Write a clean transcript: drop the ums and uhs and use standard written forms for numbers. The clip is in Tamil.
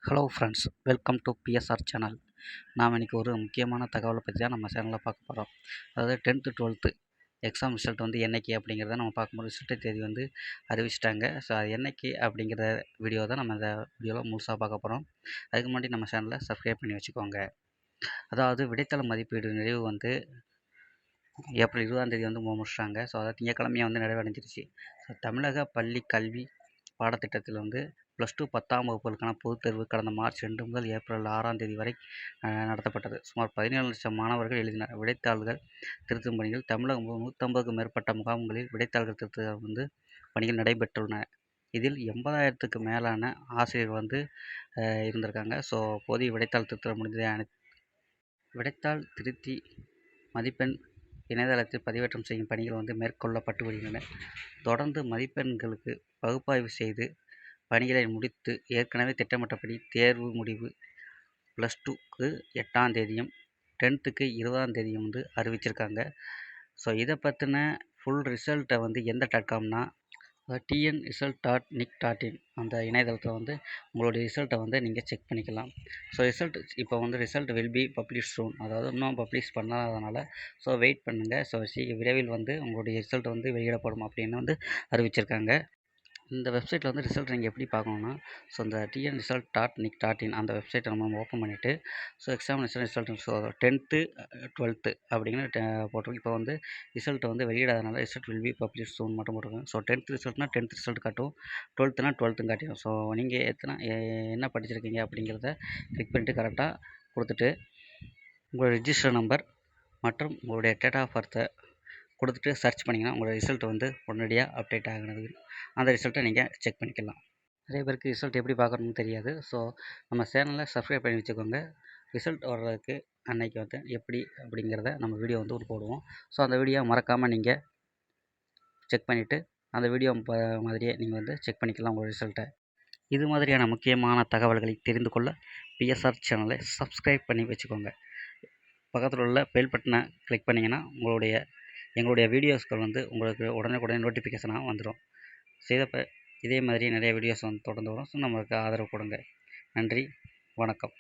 Hello friends, welcome to PSR channel. நாம் இன்றைக்கி ஒரு முக்கியமான தகவலை பற்றி தான் நம்ம சேனலில் பார்க்க போகிறோம். அதாவது 10th 12th எக்ஸாம் ரிசல்ட் வந்து என்னைக்கு அப்படிங்கிறத நம்ம பார்க்கும்போது ரிசல்ட் தேதி வந்து அறிவிச்சிட்டாங்க. ஸோ அது என்னைக்கு அப்படிங்கிற வீடியோ தான் நம்ம இந்த வீடியோவில் முழுசாக பார்க்க போகிறோம். அதுக்கு முன்னாடி நம்ம சேனலை சப்ஸ்கிரைப் பண்ணி வச்சுக்கோங்க. அதாவது விடைத்தாள் மதிப்பீடு நிறைவு வந்து ஏப்ரல் 20ஆம் தேதி வந்து முடிச்சிட்டாங்க. ஸோ அதாவது திங்கட்கிழமையாக வந்து நிறைவடைஞ்சிருச்சு. ஸோ தமிழக பள்ளி கல்வி பாடத்திட்டத்தில் வந்து +2 10ஆம் வகுப்புகளுக்கான பொதுத் தேர்வு கடந்த மார்ச் 2 முதல் ஏப்ரல் 6ஆம் தேதி வரை நடத்தப்பட்டது. சுமார் 17 லட்சம் மாணவர்கள் எழுதினர். விடைத்தாள்கள் திருத்தும் பணிகள் தமிழகம் 150க்கும் மேற்பட்ட முகாம்களில் விடைத்தாள்கள் திருத்த வந்து பணிகள் நடைபெற்றுள்ளன. இதில் 80,000க்கு மேலான ஆசிரியர்கள் வந்து இருந்திருக்காங்க. ஸோ போதிய விடைத்தாள் திருத்த முடிந்ததை விடைத்தாள் திருத்தி மதிப்பெண் இணையதளத்தில் பதிவேற்றம் செய்யும் பணிகள் வந்து மேற்கொள்ளப்பட்டு வருகின்றன. தொடர்ந்து மதிப்பெண்களுக்கு பகுப்பாய்வு செய்து பணிகளை முடித்து ஏற்கனவே திட்டமிட்டபடி தேர்வு முடிவு +2க்கு 8ஆம் தேதியும் 10th 20ஆம் தேதியும் வந்து அறிவிச்சிருக்காங்க. ஸோ இதை பற்றின ஃபுல் ரிசல்ட்டை வந்து எந்த .comனா tnresult.nic.in அந்த இணையதளத்தில் வந்து உங்களுடைய ரிசல்ட்டை வந்து நீங்கள் செக் பண்ணிக்கலாம். ஸோ இப்போ வந்து ரிசல்ட் வில் பி பப்ளிஷ் சூன், அதாவது இன்னும் பப்ளிஷ் பண்ணாதனால ஸோ வெயிட் பண்ணுங்கள். ஸோ விரைவில் வந்து உங்களுடைய ரிசல்ட் வந்து வெளியிடப்படும் அப்படின்னு வந்து அறிவிச்சிருக்காங்க. இந்த வெப்சைட்டில் வந்து ரிசல்ட் நீங்கள் எப்படி பார்க்கணுன்னா, ஸோ இந்த tnresult.nic.in அந்த வெப்சைட்டை நம்ம ஓப்பன் பண்ணிவிட்டு so examination result so 10th 12th அப்படிங்கிற போட்டிருக்கு. இப்போ வந்து ரிசல்ட் வந்து வெளியிடாதனால ரிசல்ட் வில் பி பப்ளிஷ் சூன் மட்டும் போட்டிருக்காங்க. ஸோ 10th ரிசல்ட்னா 10th ரிசல்ட் காட்டும், 12த்னா 12th காட்டும். ஸோ நீங்கள் என்ன படிச்சிருக்கீங்க அப்படிங்கிறத கிளிக் பண்ணிட்டு கரெக்டாக கொடுத்துட்டு உங்களோட ரிஜிஸ்டர் நம்பர் மற்றும் உங்களுடைய டேட் ஆஃப் பர்த்தை கொடுத்துட்டு சர்ச் பண்ணிங்கன்னா உங்களோட ரிசல்ட் வந்து உடனடியாக அப்டேட் ஆகினது. அந்த ரிசல்ட்டை நீங்கள் செக் பண்ணிக்கலாம். நிறைய பேருக்கு ரிசல்ட் எப்படி பார்க்கணுன்னு தெரியாது. ஸோ நம்ம சேனலை சப்ஸ்கிரைப் பண்ணி வச்சுக்கோங்க. ரிசல்ட் வர்றதுக்கு அன்னைக்கு வந்து எப்படி அப்படிங்கிறத நம்ம வீடியோ வந்து போடுவோம். ஸோ அந்த வீடியோ மறக்காமல் நீங்கள் செக் பண்ணிவிட்டு அந்த வீடியோ மாதிரியே நீங்கள் வந்து செக் பண்ணிக்கலாம் உங்களோட ரிசல்ட்டை. இது மாதிரியான முக்கியமான தகவல்களை தெரிந்து கொள்ள பிஎஸ்ஆர் சேனலை சப்ஸ்கிரைப் பண்ணி வச்சுக்கோங்க. பக்கத்தில் உள்ள பெல் பட்டனை கிளிக் பண்ணிங்கன்னா எங்களுடைய வீடியோஸ்கள் வந்து உங்களுக்கு உடனே நோட்டிஃபிகேஷனாக வந்துடும். இதே மாதிரி நிறைய வீடியோஸ் வந்து தொடர்ந்து வரும். ஸோ நம்மளுக்கு ஆதரவு கொடுங்க. நன்றி, வணக்கம்.